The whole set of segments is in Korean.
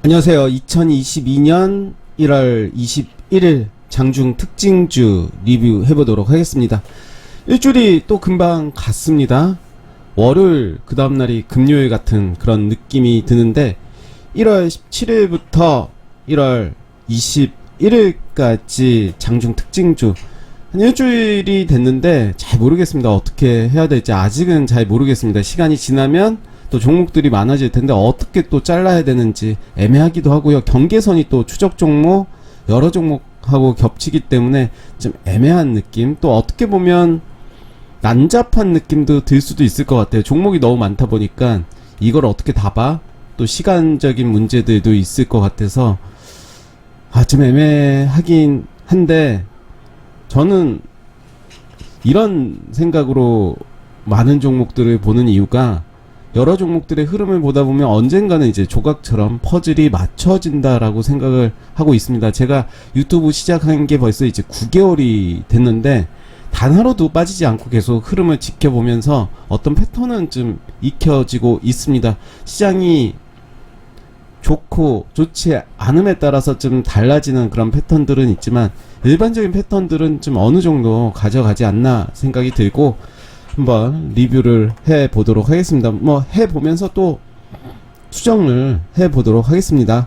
안녕하세요. 2022년 1월 21일 장중 특징주 리뷰 해보도록 하겠습니다. 일주일이 또 금방 갔습니다. 월요일 그 다음날이 금요일 같은 그런 느낌이 드는데 1월 17일부터 1월 21일까지 장중 특징주 한 일주일이 됐는데 잘 모르겠습니다. 어떻게 해야 될지 아직은 잘 모르겠습니다. 시간이 지나면 또 종목들이 많아질 텐데 어떻게 또 잘라야 되는지 애매하기도 하고요. 경계선이 또 추적 종목 여러 종목하고 겹치기 때문에 좀 애매한 느낌, 또 어떻게 보면 난잡한 느낌도 들 수도 있을 것 같아요. 종목이 너무 많다 보니까 이걸 어떻게 다 봐? 또 시간적인 문제들도 있을 것 같아서 좀 애매하긴 한데, 저는 이런 생각으로 많은 종목들을 보는 이유가 여러 종목들의 흐름을 보다 보면 언젠가는 이제 조각처럼 퍼즐이 맞춰진다라고 생각을 하고 있습니다. 제가 유튜브 시작한 게 벌써 이제 9개월이 됐는데 단 하루도 빠지지 않고 계속 흐름을 지켜보면서 어떤 패턴은 좀 익혀지고 있습니다. 시장이 좋고 좋지 않음에 따라서 좀 달라지는 그런 패턴들은 있지만 일반적인 패턴들은 좀 어느 정도 가져가지 않나 생각이 들고 한번 리뷰를 해 보도록 하겠습니다. 뭐 해 보면서 또 수정을 해 보도록 하겠습니다.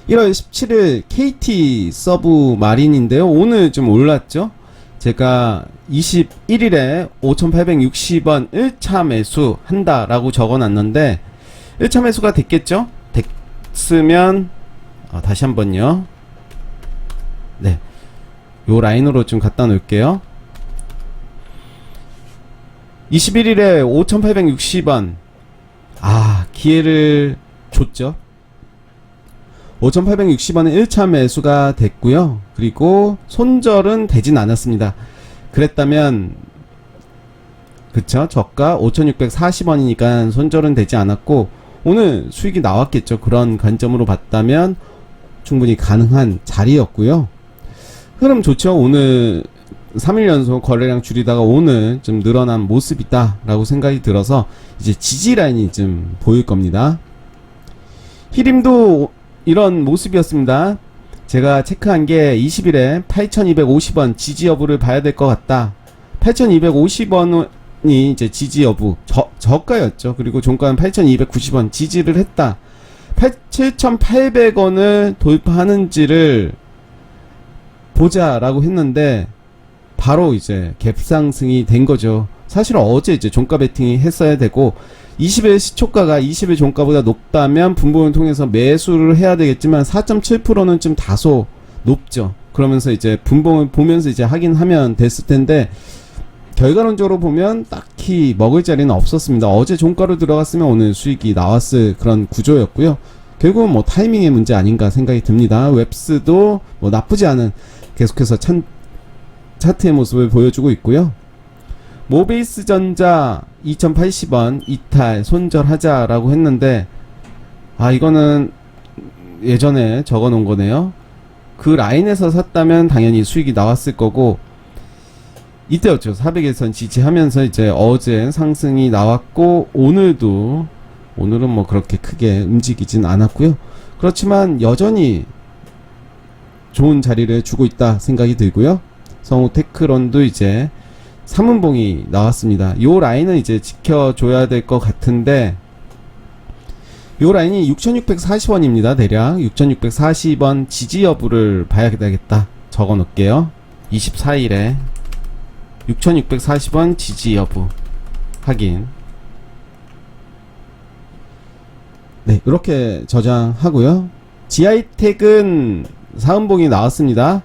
1월 17일 KT 서브 마린인데요. 오늘 좀 올랐죠? 제가 21일에 5,860원 1차 매수 한다라고 적어 놨는데 1차 매수가 됐겠죠? 됐으면 다시 한번요. 네, 요 라인으로 좀 갖다 놓을게요. 21일에 5,860원 기회를 줬죠. 5,860원에 1차 매수가 됐고요. 그리고 손절은 되진 않았습니다. 그랬다면 그쵸, 저가 5,640원이니까 손절은 되지 않았고 오늘 수익이 나왔겠죠. 그런 관점으로 봤다면 충분히 가능한 자리였고요. 흐름 좋죠. 오늘 3일 연속 거래량 줄이다가 오늘 좀 늘어난 모습이다 라고 생각이 들어서 이제 지지 라인이 좀 보일 겁니다. 히림도 이런 모습이었습니다. 제가 체크한 게 20일에 8,250원 지지 여부를 봐야 될 것 같다. 8,250원이 이제 지지 여부, 저가였죠. 그리고 종가는 8,290원 지지를 했다. 7,800원을 돌파하는지를 보자라고 했는데 바로 이제 갭상승이 된 거죠. 사실 어제 이제 종가 베팅이 했어야 되고 20일 시초가가 20일 종가보다 높다면 분봉을 통해서 매수를 해야 되겠지만 4.7%는 좀 다소 높죠. 그러면서 이제 분봉을 보면서 이제 하긴 됐을 텐데 결과론적으로 보면 딱히 먹을 자리는 없었습니다. 어제 종가로 들어갔으면 오늘 수익이 나왔을 그런 구조였고요. 결국은 뭐 타이밍의 문제 아닌가 생각이 듭니다. 웹스도 뭐 나쁘지 않은 계속해서 차트의 모습을 보여주고 있고요. 모비스 전자 2080원 이탈 손절하자라고 했는데 이거는 예전에 적어 놓은 거네요. 그 라인에서 샀다면 당연히 수익이 나왔을 거고 이때였죠. 400일선 지지하면서 이제 어제 상승이 나왔고 오늘은 뭐 그렇게 크게 움직이진 않았고요. 그렇지만 여전히 좋은 자리를 주고 있다 생각이 들고요. 성우테크론도 이제 3분봉이 나왔습니다. 요 라인은 이제 지켜줘야 될 것 같은데 요 라인이 6,640원입니다. 대략 6,640원 지지 여부를 봐야 되겠다 적어 놓을게요. 24일에 6,640원 지지 여부 확인. 네, 이렇게 저장하고요. 지하이텍은 4분봉이 나왔습니다.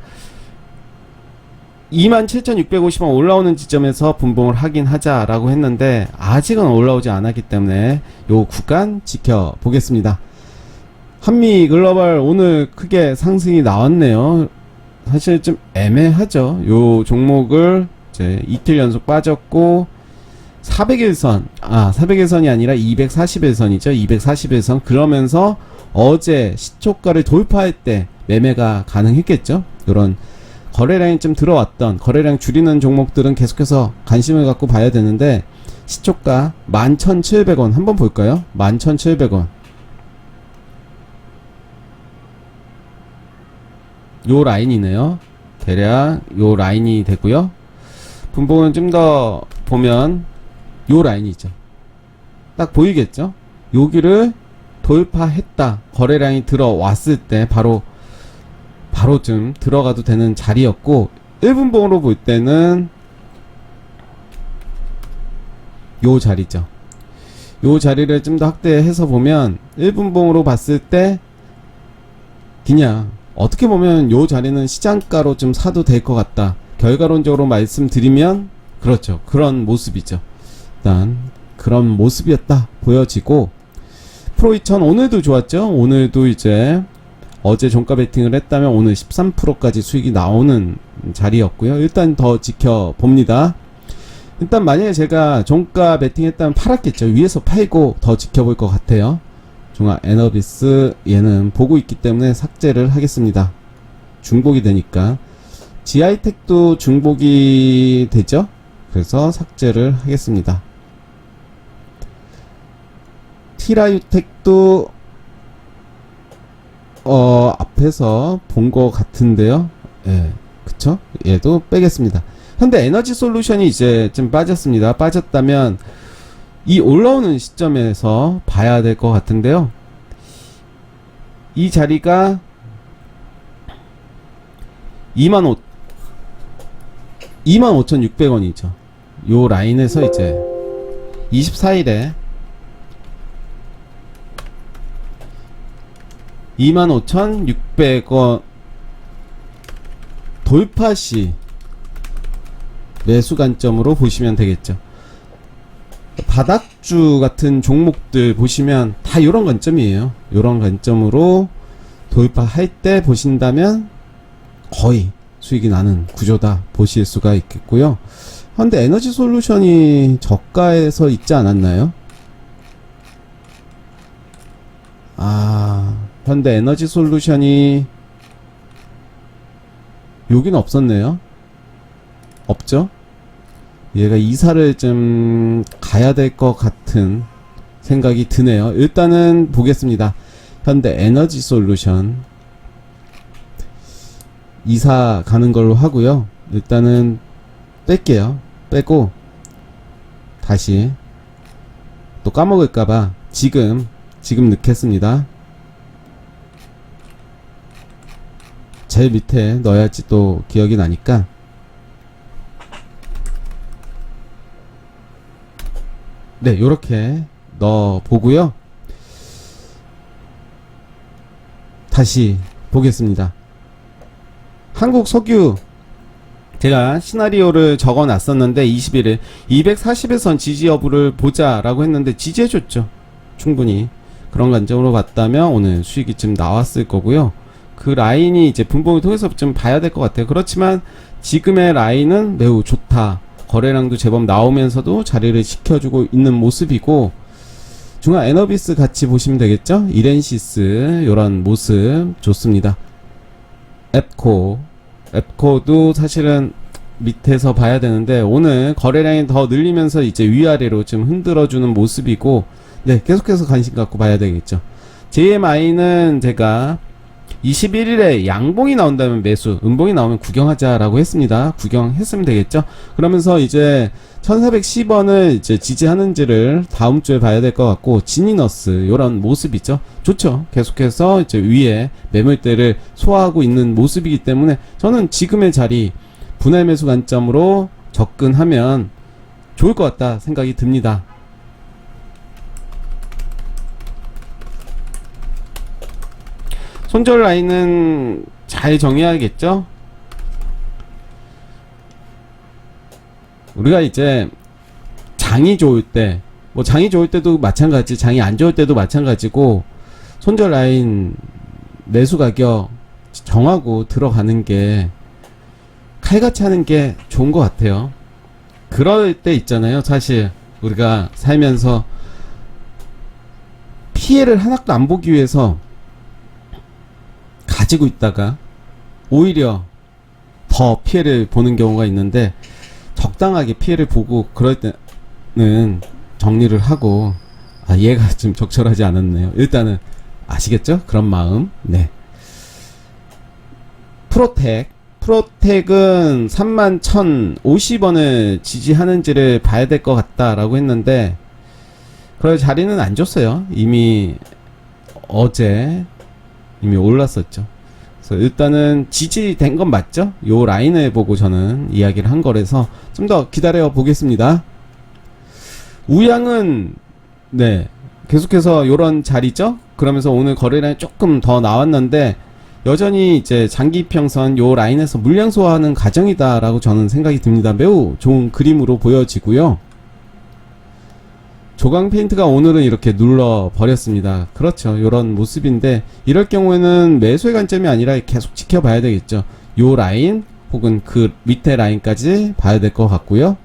27,650원 올라오는 지점에서 분봉을 하긴 하자라고 했는데 아직은 올라오지 않았기 때문에 요 구간 지켜보겠습니다. 한미글로벌 오늘 크게 상승이 나왔네요. 사실 좀 애매하죠. 요 종목을 이제 이틀 연속 빠졌고 400일선 400일선이 아니라 241선이죠. 241선. 그러면서 어제 시초가를 돌파할 때 매매가 가능했겠죠. 이런 거래량이 좀 들어왔던, 거래량 줄이는 종목들은 계속해서 관심을 갖고 봐야 되는데 시초가 11,700원 한번 볼까요? 11,700원 요 라인이네요. 대략 요 라인이 되고요. 분봉은 좀 더 보면 요 라인이죠. 딱 보이겠죠? 여기를 돌파했다. 거래량이 들어왔을 때 바로 좀 들어가도 되는 자리였고, 1분봉으로 볼 때는 요 자리죠. 요 자리를 좀 더 확대해서 보면 1분봉으로 봤을 때 그냥 어떻게 보면 요 자리는 시장가로 좀 사도 될 것 같다. 결과론적으로 말씀드리면 그렇죠. 그런 모습이죠. 일단 그런 모습이었다 보여지고, 프로2000 오늘도 좋았죠. 오늘도 이제 어제 종가 베팅을 했다면 오늘 13%까지 수익이 나오는 자리였고요. 일단 더 지켜봅니다. 일단 만약에 제가 종가 베팅 했다면 팔았겠죠. 위에서 팔고 더 지켜볼 것 같아요. 중화 에너비스 얘는 보고 있기 때문에 삭제를 하겠습니다. 중복이 되니까. 지하이텍도 중복이 되죠. 그래서 삭제를 하겠습니다. 티라유텍도 앞에서 본 것 같은데요. 예, 그쵸? 얘도 빼겠습니다. 현대 에너지 솔루션이 이제 좀 빠졌습니다. 빠졌다면 이 올라오는 시점에서 봐야 될 것 같은데요. 이 자리가 25,600원이죠. 요 라인에서 이제 24일에 25,600원 돌파시 매수 관점으로 보시면 되겠죠. 바닥주 같은 종목들 보시면 다 요런 관점이에요. 요런 관점으로 돌파할 때 보신다면 거의 수익이 나는 구조다 보실 수가 있겠고요. 현대 에너지 솔루션이 저가에서 있지 않았나요? 현대 에너지 솔루션이 여기는 없었네요. 없죠? 얘가 이사를 좀 가야 될 것 같은 생각이 드네요. 일단은 보겠습니다. 현대 에너지 솔루션 이사 가는 걸로 하고요. 일단은 뺄게요. 빼고 다시 또 까먹을까봐 지금 넣겠습니다. 제일 밑에 넣어야지 또 기억이 나니까. 네, 요렇게 넣어 보고요. 다시 보겠습니다. 한국 석유 제가 시나리오를 적어 놨었는데 21일 240에선 지지 여부를 보자 라고 했는데 지지해줬죠. 충분히 그런 관점으로 봤다면 오늘 수익이 좀 나왔을 거고요. 그 라인이 이제 분봉을 통해서 좀 봐야 될 것 같아요. 그렇지만 지금의 라인은 매우 좋다. 거래량도 제법 나오면서도 자리를 지켜주고 있는 모습이고, 중화 에너비스 같이 보시면 되겠죠. 이렌시스 요런 모습 좋습니다. 앱코도 사실은 밑에서 봐야 되는데 오늘 거래량이 더 늘리면서 이제 위아래로 좀 흔들어주는 모습이고, 네, 계속해서 관심 갖고 봐야 되겠죠. JMI는 제가 21일에 양봉이 나온다면 매수, 음봉이 나오면 구경하자라고 했습니다. 구경했으면 되겠죠. 그러면서 이제 1410원을 이제 지지하는지를 다음 주에 봐야 될 것 같고, 지니너스 요런 모습이죠. 좋죠. 계속해서 이제 위에 매물대를 소화하고 있는 모습이기 때문에 저는 지금의 자리 분할 매수 관점으로 접근하면 좋을 것 같다 생각이 듭니다. 손절 라인은 잘 정해야겠죠. 우리가 이제 장이 좋을 때, 뭐 장이 좋을 때도 마찬가지, 장이 안 좋을 때도 마찬가지고, 손절 라인 매수 가격 정하고 들어가는 게 칼같이 하는 게 좋은 것 같아요. 그럴 때 있잖아요. 사실 우리가 살면서 피해를 하나도 안 보기 위해서 가지고 있다가 오히려 더 피해를 보는 경우가 있는데, 적당하게 피해를 보고 그럴 때는 정리를 하고, 얘가 좀 적절하지 않았네요. 일단은 아시겠죠? 그런 마음. 네. 프로텍은 31,050원을 지지하는지를 봐야 될 것 같다라고 했는데, 그럴 자리는 안 줬어요. 이미 어제 이미 올랐었죠. 그래서 일단은 지지된 건 맞죠? 요 라인을 보고 저는 이야기를 한 거라서 좀 더 기다려 보겠습니다. 우양은 네 계속해서 요런 자리죠? 그러면서 오늘 거래량이 조금 더 나왔는데 여전히 이제 장기평선 요 라인에서 물량 소화하는 과정이다 라고 저는 생각이 듭니다. 매우 좋은 그림으로 보여지고요. 조강 페인트가 오늘은 이렇게 눌러 버렸습니다. 그렇죠. 요런 모습인데 이럴 경우에는 매수의 관점이 아니라 계속 지켜봐야 되겠죠. 요 라인 혹은 그 밑에 라인까지 봐야 될 것 같고요.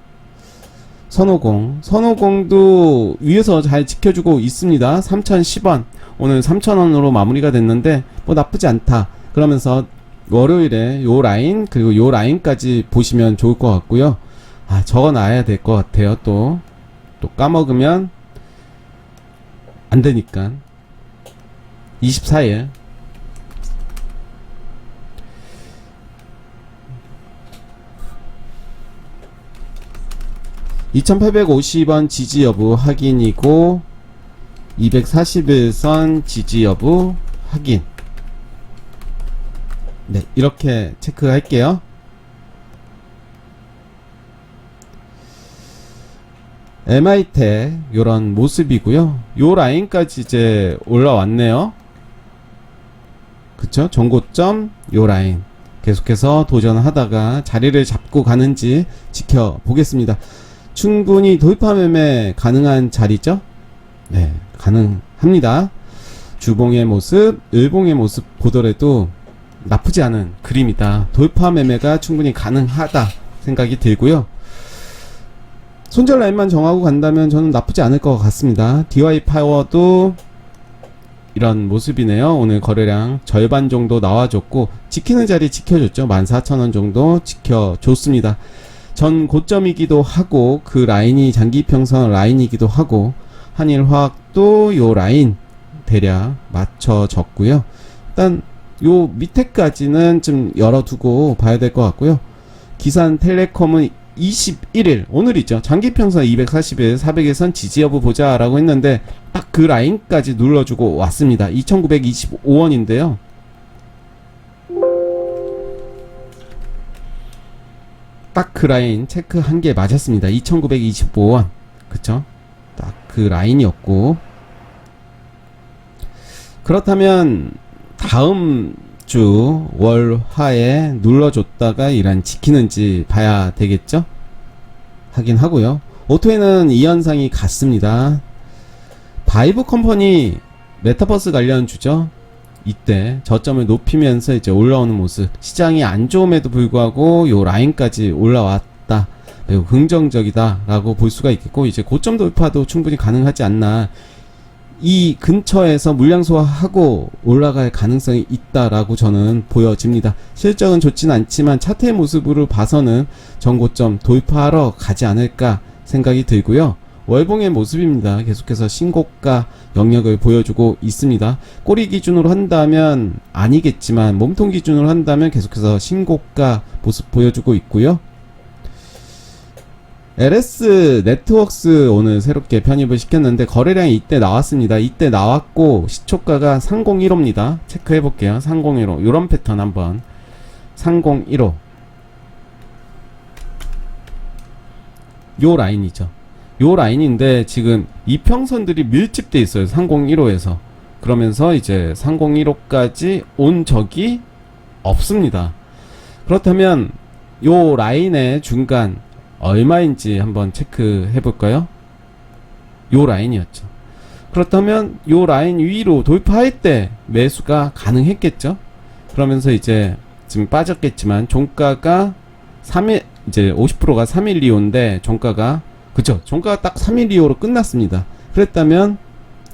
선호공도 위에서 잘 지켜주고 있습니다. 3,010원 오늘 3,000원으로 마무리가 됐는데 뭐 나쁘지 않다. 그러면서 월요일에 요 라인 그리고 요 라인까지 보시면 좋을 것 같고요. 아 적어놔야 될 것 같아요. 또 까먹으면 안 되니까 24일 2850원 지지 여부 확인이고 241선 지지 여부 확인. 네, 이렇게 체크할게요. MI텍 요런 모습이고요. 요 라인까지 이제 올라왔네요. 그쵸? 전고점 요 라인 계속해서 도전하다가 자리를 잡고 가는지 지켜보겠습니다. 충분히 돌파 매매 가능한 자리죠? 네, 가능합니다. 주봉의 모습, 일봉의 모습 보더라도 나쁘지 않은 그림이다. 돌파 매매가 충분히 가능하다 생각이 들고요. 손절 라인만 정하고 간다면 저는 나쁘지 않을 것 같습니다. DY 파워도 이런 모습이네요. 오늘 거래량 절반 정도 나와줬고 지키는 자리 지켜줬죠. 14,000원 정도 지켜줬습니다. 전 고점이기도 하고 그 라인이 장기평선 라인이기도 하고 한일화학도 요 라인 대략 맞춰졌고요. 일단 요 밑에까지는 좀 열어두고 봐야 될 것 같고요. 기산텔레콤은 21일 오늘이죠. 장기평선 240일 400일선 지지여부 보자 라고 했는데 딱 그 라인까지 눌러주고 왔습니다. 2925원인데요 딱 그 라인 체크한 게 맞았습니다. 2925원 그쵸? 딱 그 라인이었고, 그렇다면 다음 주 월화에 눌러줬다가 이란 지키는지 봐야 되겠죠? 하긴 하고요. 오토에는 이 현상이 같습니다. 바이브 컴퍼니 메타버스 관련 주죠. 이때 저점을 높이면서 이제 올라오는 모습, 시장이 안 좋음에도 불구하고 요 라인까지 올라왔다, 매우 긍정적이다 라고 볼 수가 있겠고, 이제 고점 돌파도 충분히 가능하지 않나, 이 근처에서 물량 소화하고 올라갈 가능성이 있다라고 저는 보여집니다. 실적은 좋진 않지만 차트의 모습으로 봐서는 전고점 돌파하러 가지 않을까 생각이 들고요. 월봉의 모습입니다. 계속해서 신고가 영역을 보여주고 있습니다. 꼬리 기준으로 한다면 아니겠지만 몸통 기준으로 한다면 계속해서 신고가 모습 보여주고 있고요. LS 네트웍스 오늘 새롭게 편입을 시켰는데 거래량이 이때 나왔습니다. 이때 나왔고 시초가가 3015입니다. 체크해 볼게요. 3015 요런 패턴 한번 3015 요 라인이죠. 요 라인인데 지금 이평선들이 밀집돼 있어요. 3015에서. 그러면서 이제 3015까지 온 적이 없습니다. 그렇다면 요 라인의 중간 얼마인지 한번 체크해 볼까요? 요 라인이었죠. 그렇다면 요 라인 위로 돌파할 때 매수가 가능했겠죠? 그러면서 이제 지금 빠졌겠지만 종가가 3일 이제 50%가 312호인데 종가가 그쵸? 종가가 딱 312호로 끝났습니다. 그랬다면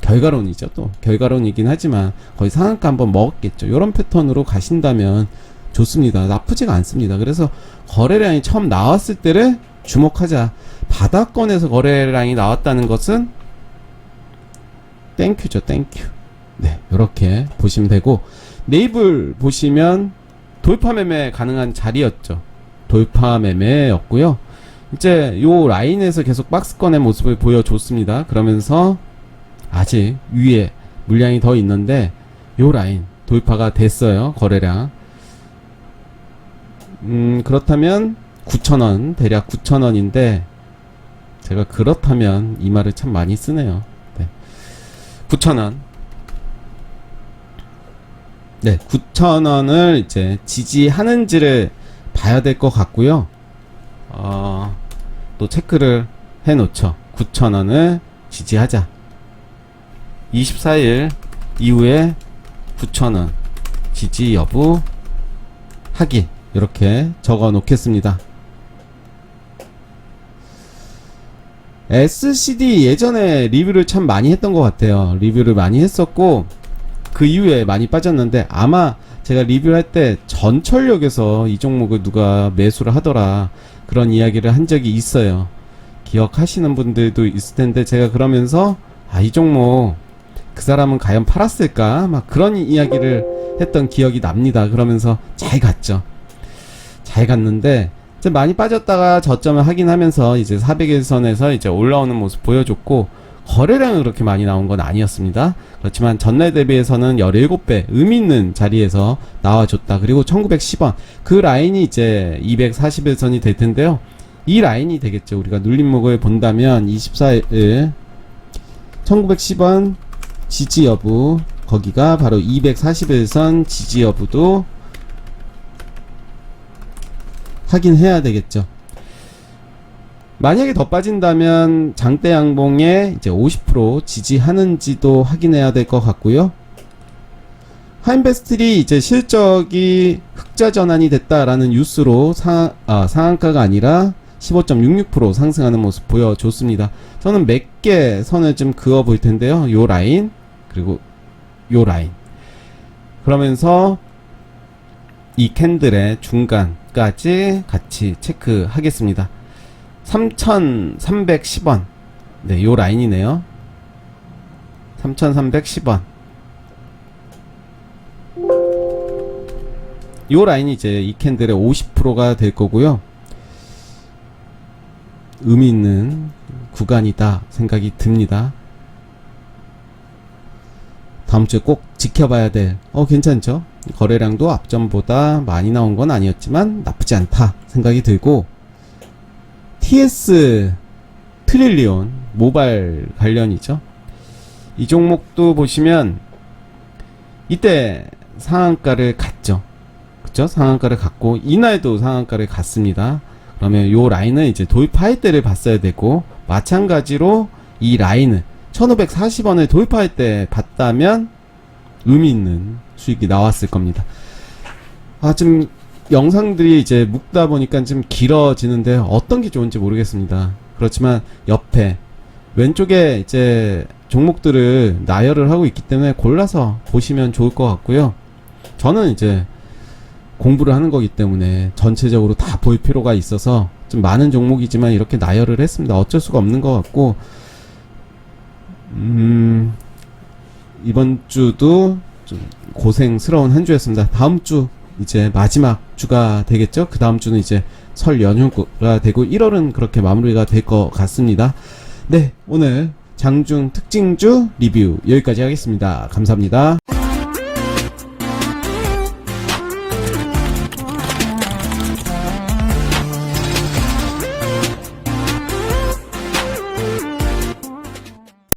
결과론이죠. 또 결과론이긴 하지만 거의 상한가 한번 먹었겠죠. 요런 패턴으로 가신다면 좋습니다. 나쁘지가 않습니다. 그래서 거래량이 처음 나왔을 때를 주목하자. 바닥권에서 거래량이 나왔다는 것은 땡큐죠. 땡큐. 네, 요렇게 보시면 되고, 네이블 보시면 돌파 매매 가능한 자리였죠. 돌파 매매였고요. 이제 요 라인에서 계속 박스권의 모습을 보여줬습니다. 그러면서 아직 위에 물량이 더 있는데 요 라인 돌파가 됐어요. 거래량. 그렇다면 9,000원, 대략 9,000원인데 제가 그렇다면 이 말을 참 많이 쓰네요. 네. 9,000원. 네, 9,000원을 이제 지지하는지를 봐야 될 것 같고요. 또 체크를 해 놓죠. 9,000원을 지지하자. 24일 이후에 9,000원 지지 여부 확인, 이렇게 적어 놓겠습니다. SCD 예전에 리뷰를 참 많이 했던 것 같아요. 리뷰를 많이 했었고 그 이후에 많이 빠졌는데 아마 제가 리뷰할 때 전철역에서 이 종목을 누가 매수를 하더라 그런 이야기를 한 적이 있어요. 기억하시는 분들도 있을 텐데 제가 그러면서 이 종목 그 사람은 과연 팔았을까 막 그런 이야기를 했던 기억이 납니다. 그러면서 잘 갔죠. 잘 갔는데 이제 많이 빠졌다가 저점을 확인하면서 이제 400일선에서 이제 올라오는 모습 보여줬고 거래량은 그렇게 많이 나온 건 아니었습니다. 그렇지만 전날 대비해서는 17배 의미 있는 자리에서 나와줬다. 그리고 1910원 그 라인이 이제 241선이 될 텐데요. 이 라인이 되겠죠. 우리가 눌림목을 본다면 24일 1910원 지지 여부, 거기가 바로 241선 지지 여부도 확인해야 되겠죠. 만약에 더 빠진다면 장대 양봉에 이제 50% 지지하는지도 확인해야 될 것 같고요. 하인베스트리 이제 실적이 흑자 전환이 됐다라는 뉴스로 상한가가 아니라 15.66% 상승하는 모습 보여줬습니다. 저는 몇 개 선을 좀 그어 볼 텐데요. 요 라인 그리고 요 라인, 그러면서 이 캔들의 중간까지 같이 체크하겠습니다. 3,310원. 네, 요 라인이네요. 3,310원. 요 라인이 이제 이 캔들의 50%가 될 거고요. 의미 있는 구간이다 생각이 듭니다. 다음 주에 꼭 지켜봐야 될, 괜찮죠? 거래량도 앞전보다 많이 나온 건 아니었지만 나쁘지 않다 생각이 들고, TS 트릴리온 모바일 관련이죠. 이 종목도 보시면 이때 상한가를 갔죠. 그쵸? 상한가를 갔고 이날도 상한가를 갔습니다. 그러면 요 라인은 이제 돌파할 때를 봤어야 되고, 마찬가지로 이 라인을 1540원을 돌파할 때 봤다면 의미 있는 수익이 나왔을 겁니다. 좀 영상들이 이제 묶다 보니까 좀 길어지는데 어떤 게 좋은지 모르겠습니다. 그렇지만 옆에 왼쪽에 이제 종목들을 나열을 하고 있기 때문에 골라서 보시면 좋을 것 같고요. 저는 이제 공부를 하는 거기 때문에 전체적으로 다 볼 필요가 있어서 좀 많은 종목이지만 이렇게 나열을 했습니다. 어쩔 수가 없는 것 같고, 이번 주도 좀 고생스러운 한 주였습니다. 다음 주 이제 마지막 주가 되겠죠. 그 다음 주는 이제 설 연휴가 되고 1월은 그렇게 마무리가 될 것 같습니다. 네, 오늘 장중 특징주 리뷰 여기까지 하겠습니다. 감사합니다.